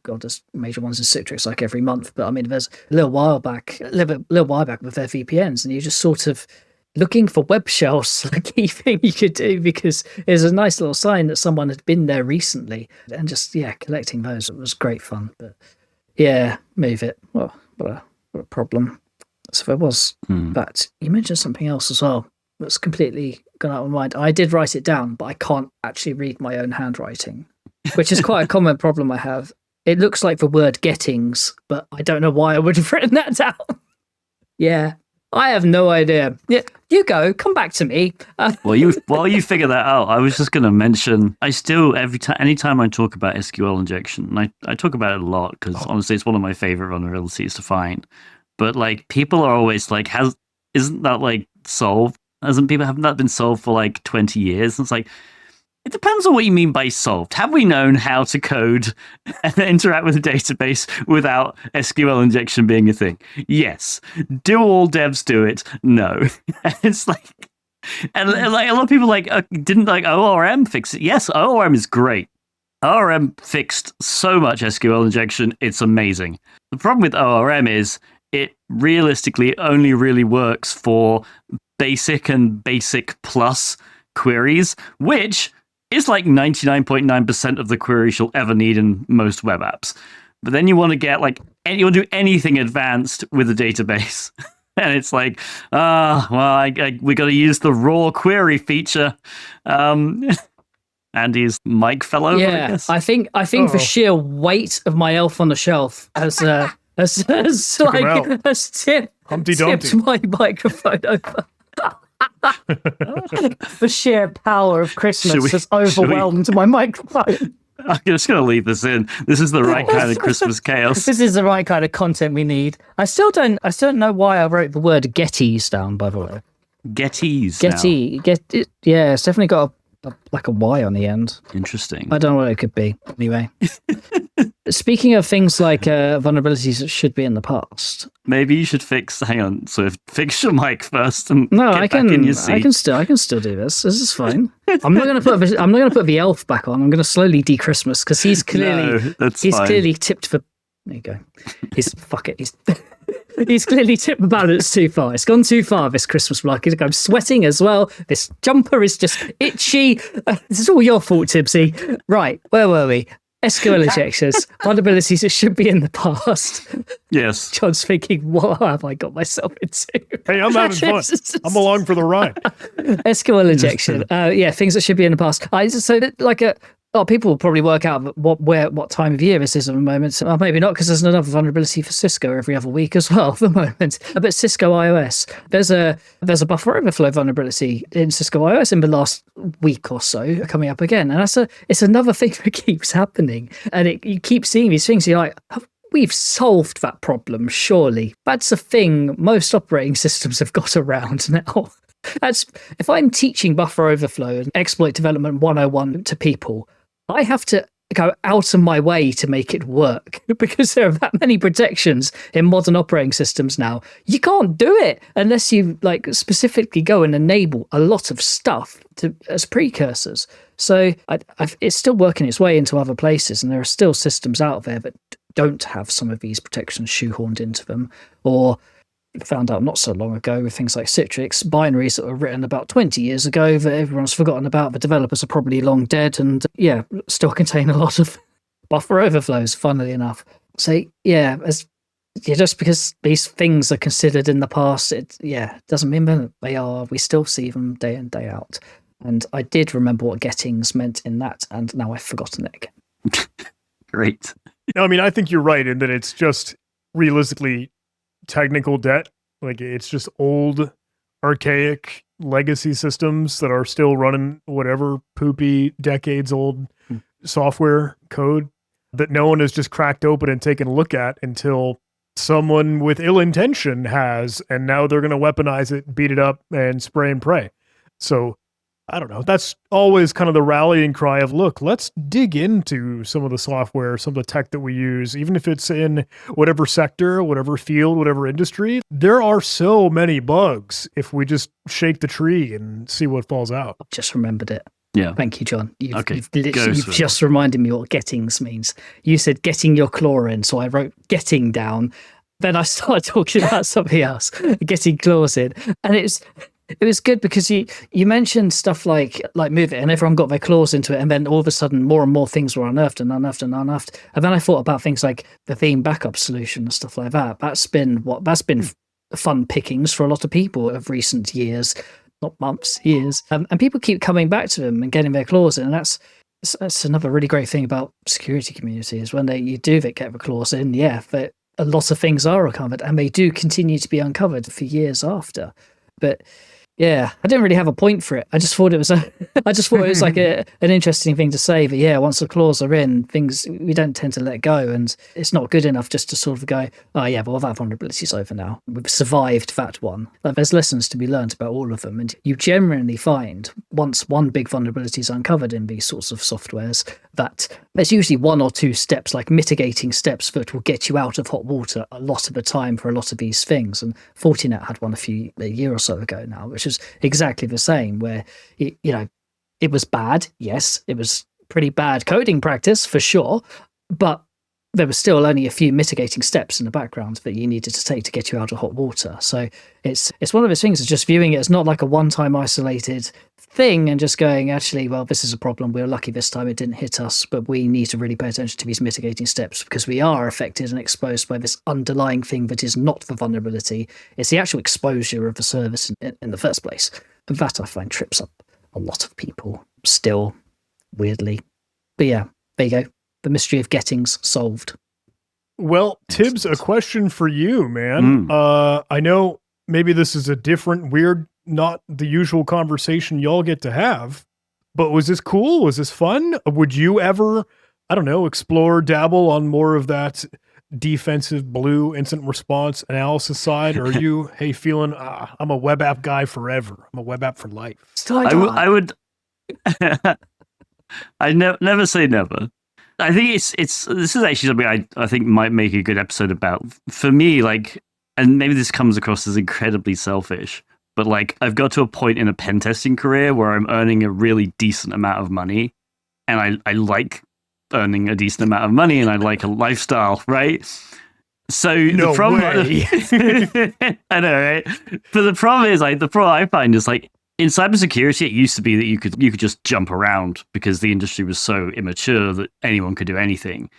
God, there's major ones in Citrix like every month. But I mean, there's a little while back with their VPNs, and you just sort of looking for web shells, a key thing you could do, because it's a nice little sign that someone had been there recently, and just collecting those, it was great fun. But yeah, MoveIt, well, what a problem. So there was that. You mentioned something else as well that's completely gone out of my mind. I did write it down, but I can't actually read my own handwriting, which is quite a common problem I have. It looks like the word gettings, but I don't know why I would have written that down. Yeah, I have no idea. Yeah, you go. Come back to me. While you figure that out, I was just going to mention. I still anytime I talk about SQL injection, and I talk about it a lot because honestly, it's one of my favorite vulnerabilities to find. But like, people are always like, isn't that like solved? Haven't that been solved for like 20 years? And it's like, it depends on what you mean by solved. Have we known how to code and interact with a database without SQL injection being a thing? Yes. Do all devs do it? No. It's like, and like a lot of people like didn't like ORM fix it. Yes, ORM is great. ORM fixed so much SQL injection, it's amazing. The problem with ORM is it realistically only really works for basic and basic plus queries, which is like 99.9% of the queries you'll ever need in most web apps. But then you want to get you want to do anything advanced with a database. And it's like, we got to use the raw query feature. Andy's mic fell over. Yeah, I guess. I think the sheer weight of my elf on the shelf has tipped my microphone over. The sheer power of Christmas has overwhelmed my microphone. I'm just going to leave this in. This is the right kind of Christmas chaos. This is the right kind of content we need. I still don't know why I wrote the word Gettys down, by the way. Gettys. Yeah, it's definitely got a Y on the end. Interesting. I don't know what it could be. Anyway. Speaking of things like vulnerabilities that should be in the past. Maybe you should fix your mic first and no, get I can, back in your seat. I can still do this. This is fine. I'm not going to put the elf back on. I'm going to slowly de-Christmas because he's clearly tipped for. There you go. He's clearly tipped the balance too far. It's gone too far this Christmas vlog. I'm sweating as well. This jumper is just itchy. This is all your fault, Tibsy. Right, where were we? SQL injections, vulnerabilities that should be in the past. Yes. John's thinking, what have I got myself into? Hey, I'm having fun. I'm along for the ride. SQL injection. Things that should be in the past. People will probably work out what time of year this is at the moment. Well, maybe not, because there's another vulnerability for Cisco every other week as well at the moment. But Cisco iOS, there's a buffer overflow vulnerability in Cisco iOS in the last week or so coming up again, and it's another thing that keeps happening, and you keep seeing these things. You're like, we've solved that problem, surely. That's a thing most operating systems have got around now. If I'm teaching buffer overflow and exploit development 101 to people, I have to go out of my way to make it work because there are that many protections in modern operating systems now. You can't do it unless you specifically go and enable a lot of stuff as precursors. So it's still working its way into other places, and there are still systems out there that don't have some of these protections shoehorned into them, or found out not so long ago with things like Citrix, binaries that were written about 20 years ago that everyone's forgotten about. The developers are probably long dead and, still contain a lot of buffer overflows, funnily enough. So, just because these things are considered in the past, it doesn't mean that they are. We still see them day in, day out. And I did remember what gettings meant in that, and now I've forgotten it again. Great. No, I mean, I think you're right in that it's just realistically technical debt. It's just old, archaic legacy systems that are still running whatever poopy decades old software code that no one has just cracked open and taken a look at until someone with ill intention has, and now they're going to weaponize it, beat it up, and spray and pray. So I don't know. That's always kind of the rallying cry of, look, let's dig into some of the software, some of the tech that we use, even if it's in whatever sector, whatever field, whatever industry. There are so many bugs if we just shake the tree and see what falls out. I've just remembered it. Yeah. Thank you, John. You've just reminded me what gettings means. You said getting your claw in, so I wrote getting down. Then I started talking about something else, getting claws in. And it was good because you mentioned stuff like move it, and everyone got their claws into it, and then all of a sudden more and more things were unearthed. And then I thought about things like the theme backup solution and stuff like that. That's been fun pickings for a lot of people of recent years, not months, years. And people keep coming back to them and getting their claws in, and that's another really great thing about security community is when you do get the claws in, that a lot of things are uncovered, and they do continue to be uncovered for years after. But yeah, I didn't really have a point for it. I just thought it was like an interesting thing to say. But once the claws are in, things we don't tend to let go, and it's not good enough just to sort of go, that vulnerability's over now. We've survived that one. There's lessons to be learned about all of them, and you generally find once one big vulnerability is uncovered in these sorts of softwares that there's usually one or two steps, like mitigating steps that will get you out of hot water a lot of the time for a lot of these things. And Fortinet had one a year or so ago now, which was exactly the same, where it was bad. Yes, it was pretty bad coding practice for sure, but there was still only a few mitigating steps in the background that you needed to take to get you out of hot water. So it's one of those things, is just viewing it as not like a one-time isolated thing and just going, actually, well, this is a problem. We're lucky this time it didn't hit us, but we need to really pay attention to these mitigating steps because we are affected and exposed by this underlying thing that is not the vulnerability. It's the actual exposure of the service in the first place. And that I find trips up a lot of people still, weirdly. But yeah, there you go. The mystery of gettings solved. Well, Tibbs, a question for you, man. I know maybe this is a different, weird, not the usual conversation y'all get to have, but was this cool? Was this fun? Would you ever, I don't know, explore, dabble on more of that defensive blue instant response analysis side? Or are you, hey, feeling, I'm a web app guy forever. I'm a web app for life. I would, I never say never. I think this is actually something I think might make a good episode about. For me, like, and maybe this comes across as incredibly selfish, but like I've got to a point in a pen testing career where I'm earning a really decent amount of money, and I like earning a decent amount of money, and I like a lifestyle, right? So no the problem, way. I know, right? But the problem is, like, the problem I find is like, in cybersecurity, it used to be that you could just jump around because the industry was so immature that anyone could do anything.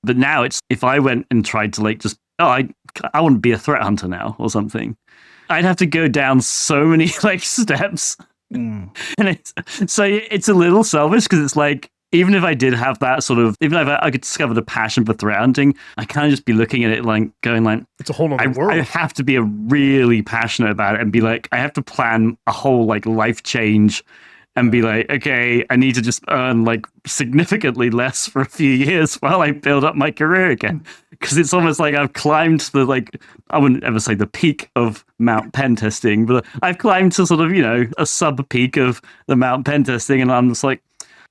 But now it's, if I went and tried to like just, I want to be a threat hunter now or something, I'd have to go down so many like steps. And it's a little selfish because it's like, even if I did have that sort of, even if I could discover the passion for threat hunting, I can't just be looking at it like going like, it's a whole other world. I have to be really passionate about it and be like, I have to plan a whole like life change and be like, okay, I need to just earn like significantly less for a few years while I build up my career again. Because it's almost like I've climbed the, like, I wouldn't ever say the peak of Mount Pen testing, but I've climbed to sort of, you know, a sub peak of the Mount Pen testing, and I'm just like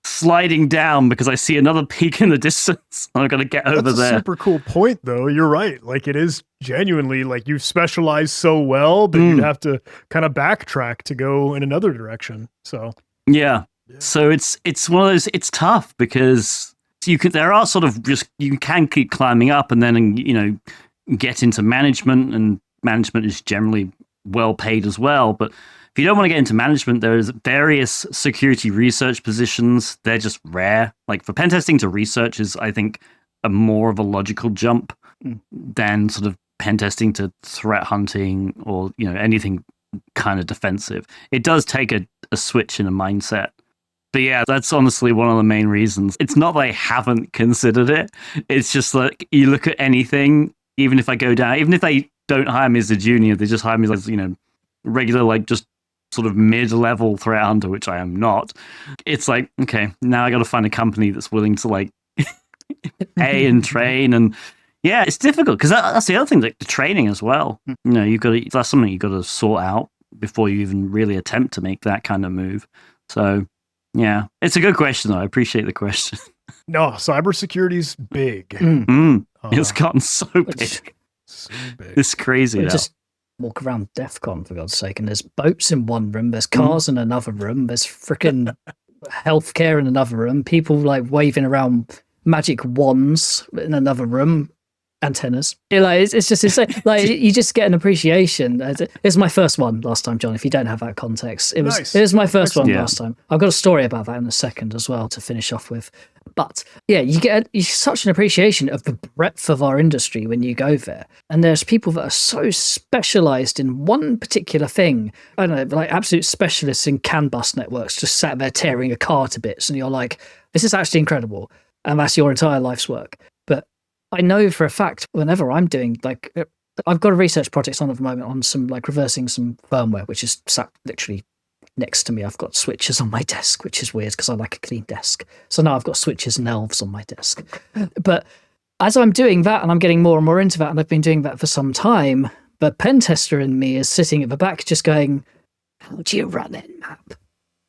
sliding down because I see another peak in the distance and I've got to get over there. That's a super cool point, though. You're right. Like, it is genuinely like you've specialized so well that you'd have to kind of backtrack to go in another direction. So yeah. So it's one of those, it's tough because there are sort of just, you can keep climbing up and then, you know, get into management, and management is generally well paid as well. But if you don't want to get into management, there's various security research positions. They're just rare. Like, for pen testing to research is, I think, a more of a logical jump than sort of pen testing to threat hunting or, you know, anything kind of defensive. It does take a switch in a mindset. But yeah, that's honestly one of the main reasons. It's not that I haven't considered it. It's just like, you look at anything, even if I go down, even if they don't hire me as a junior, they just hire me as, you know, regular, like, just sort of mid-level threat hunter, which I am not. It's like, okay, now I got to find a company that's willing to like pay and train. And yeah, it's difficult because that's the other thing, like the training as well. You know, that's something you've got to sort out before you even really attempt to make that kind of move. So yeah, it's a good question, though. I appreciate the question. no, cybersecurity's big. It's gotten so big. So big. It's crazy. Just walk around DEF CON, for God's sake, and there's boats in one room, there's cars in another room, there's freaking healthcare in another room, people like waving around magic wands in another room, antennas. It's just insane. Like, you just get an appreciation. It's my first one last time, John, if you don't have that context. It was my first one last time. I've got a story about that in a second as well to finish off with. But yeah, you get such an appreciation of the breadth of our industry when you go there. And there's people that are so specialized in one particular thing. I don't know, like absolute specialists in CAN bus networks, just sat there tearing a car to bits. And you're like, this is actually incredible. And that's your entire life's work. But I know for a fact, whenever I'm doing, like, I've got a research project on at the moment on some, like, reversing some firmware, which is sat literally next to me. I've got switches on my desk, which is weird because I like a clean desk. So now I've got switches and elves on my desk. But as I'm doing that and I'm getting more and more into that, and I've been doing that for some time, the pen tester in me is sitting at the back just going, how do you run Nmap?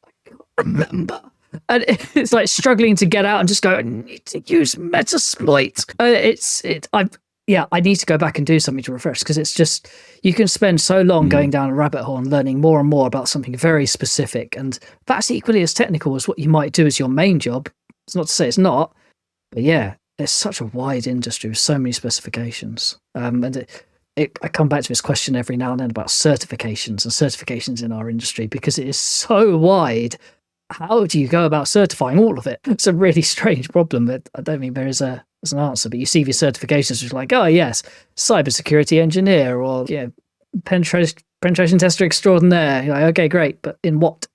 I can't remember. And it's like struggling to get out and just go, I need to use Metasploit. I need to go back and do something to refresh, because it's just, you can spend so long going down a rabbit hole and learning more and more about something very specific. And that's equally as technical as what you might do as your main job. It's not to say it's not, but yeah, it's such a wide industry with so many specifications. And I come back to this question every now and then about certifications in our industry, because it is so wide. How do you go about certifying all of it? It's a really strange problem. I don't think there's an answer, but you see these certifications which are like, oh yes, cybersecurity engineer, or penetration tester extraordinaire. You're like, okay, great, but in what?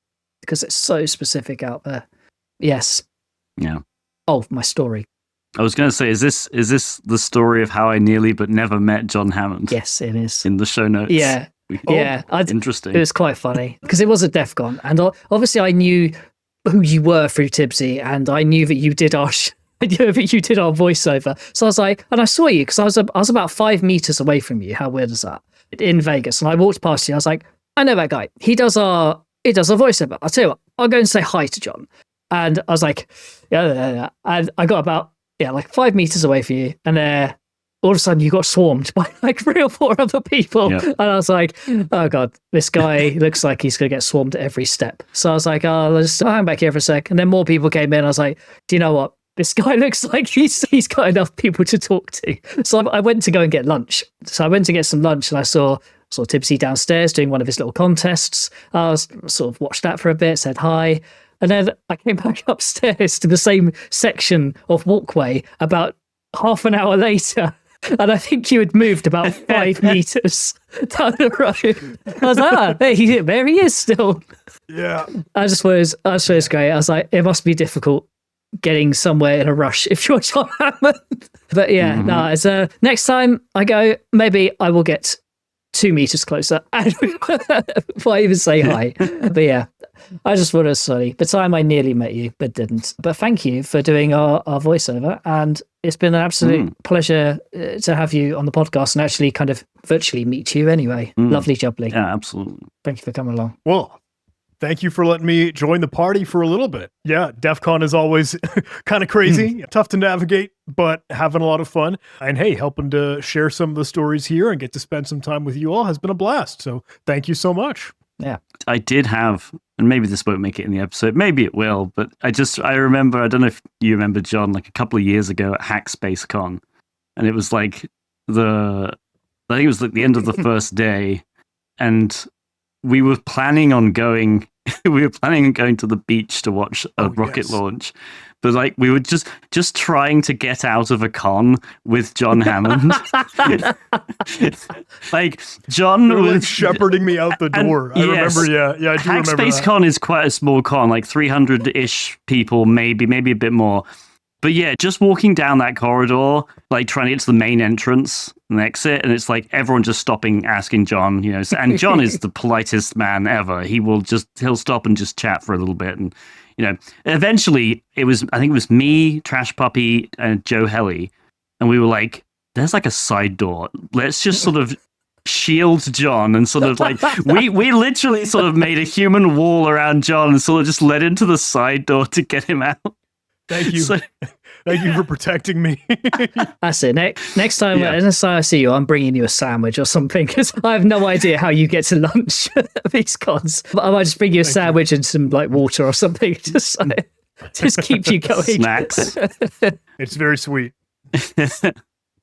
Because it's so specific out there. Yes. Yeah. Oh, my story. I was going to say, is this the story of how I nearly but never met John Hammond? Yes, it is. In the show notes. Yeah. Yeah. Interesting. It was quite funny because it was a DEF CON, and obviously I knew who you were through Tib3rius, and I knew that you did our voiceover. So I was like, and I saw you because I was about 5 meters away from you. How weird is that? In Vegas, and I walked past you. I was like, I know that guy. He does our voiceover. I'll tell you what, I'll go and say hi to John. And I was like, yeah. And I got about like 5 meters away from you, and all of a sudden you got swarmed by like 3 or 4 other people. Yep. And I was like, oh God, this guy looks like he's going to get swarmed at every step. So I was like, oh, let's hang back here for a sec. And then more people came in. I was like, do you know what? This guy looks like he's got enough people to talk to. So I went to go and get lunch. So I went to get some lunch, and I saw Tib3rius downstairs doing one of his little contests. I was sort of watched that for a bit, said hi. And then I came back upstairs to the same section of walkway about half an hour later. And I think you had moved about 5 meters down the road. I was like, there he is still. Yeah. I just thought it was great. I was like, it must be difficult getting somewhere in a rush if you're John Hammond. But yeah, it's next time I go, maybe I will get 2 meters closer and before I even say hi. But yeah, I just thought it was funny. The time I nearly met you, but didn't. But thank you for doing our voiceover. And it's been an absolute pleasure to have you on the podcast and actually kind of virtually meet you anyway. Lovely jubbly. Yeah, absolutely. Thank you for coming along. Well, thank you for letting me join the party for a little bit. Yeah, DEF CON is always kind of crazy, tough to navigate, but having a lot of fun. And hey, helping to share some of the stories here and get to spend some time with you all has been a blast. So thank you so much. Yeah. I did have, and maybe this won't make it in the episode, maybe it will, but I remember, I don't know if you remember, John, like a couple of years ago at Hackspace Con, and it was like I think it was like the end of the first day, and we were planning on going to the beach to watch a rocket launch, but like we were just trying to get out of a con with John Hammond. Like John was like shepherding me out the door. I remember. Yeah, I do remember Hackspace that. Con is quite a small con, like 300-ish people, maybe a bit more. But yeah, just walking down that corridor, like trying to get to the main entrance and exit, and it's like everyone just stopping, asking John, and John is the politest man ever. He'll stop and just chat for a little bit. And, eventually I think it was me, Trash Puppy, and Joe Helly. And we were like, there's like a side door. Let's just sort of shield John and sort of like, we literally sort of made a human wall around John and sort of just led into the side door to get him out. Thank you. Thank you for protecting me. That's it. Next time I see you, I'm bringing you a sandwich or something, because I have no idea how you get to lunch at these cons. But I might just bring you a sandwich and some like water or something, just keep you going. Snacks. It's very sweet.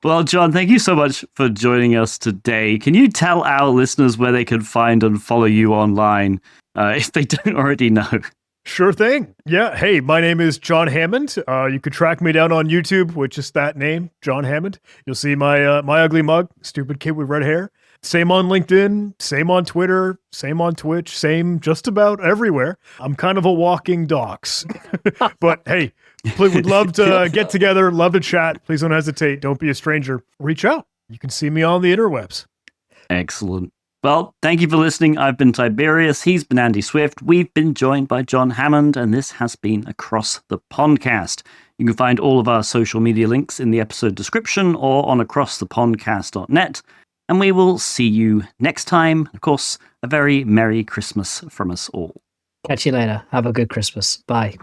Well, John, thank you so much for joining us today. Can you tell our listeners where they can find and follow you online if they don't already know? Sure thing. Yeah. Hey, my name is John Hammond. You could track me down on YouTube with just that name, John Hammond. You'll see my ugly mug, stupid kid with red hair. Same on LinkedIn, same on Twitter, same on Twitch, same just about everywhere. I'm kind of a walking dox. But hey, would love to get together, love to chat. Please don't hesitate. Don't be a stranger. Reach out. You can see me on the interwebs. Excellent. Well, thank you for listening. I've been Tib3rius. He's been Andy Swift. We've been joined by John Hammond, and this has been Across the Pondcast. You can find all of our social media links in the episode description or on acrossthepondcast.net. And we will see you next time. Of course, a very Merry Christmas from us all. Catch you later. Have a good Christmas. Bye.